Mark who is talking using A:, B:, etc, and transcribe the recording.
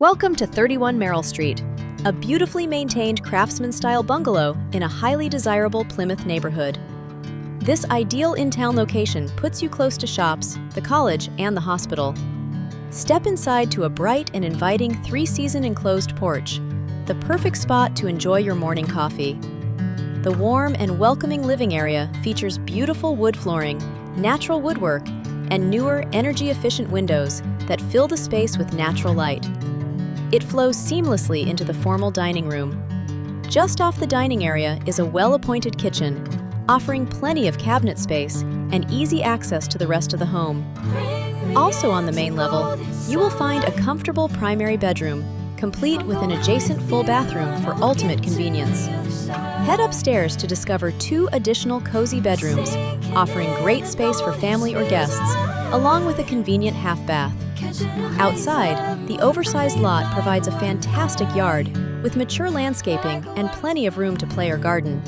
A: Welcome to 31 Merrill Street, a beautifully maintained craftsman-style bungalow in a highly desirable Plymouth neighborhood. This ideal in-town location puts you close to shops, the college, and the hospital. Step inside to a bright and inviting three-season enclosed porch, the perfect spot to enjoy your morning coffee. The warm and welcoming living area features beautiful wood flooring, natural woodwork, and newer, energy-efficient windows that fill the space with natural light. It flows seamlessly into the formal dining room. Just off the dining area is a well-appointed kitchen, offering plenty of cabinet space and easy access to the rest of the home. Also on the main level, you will find a comfortable primary bedroom, complete with an adjacent full bathroom for ultimate convenience. Head upstairs to discover two additional cozy bedrooms, offering great space for family or guests, along with a convenient half bath. Outside, the oversized lot provides a fantastic yard with mature landscaping and plenty of room to play or garden.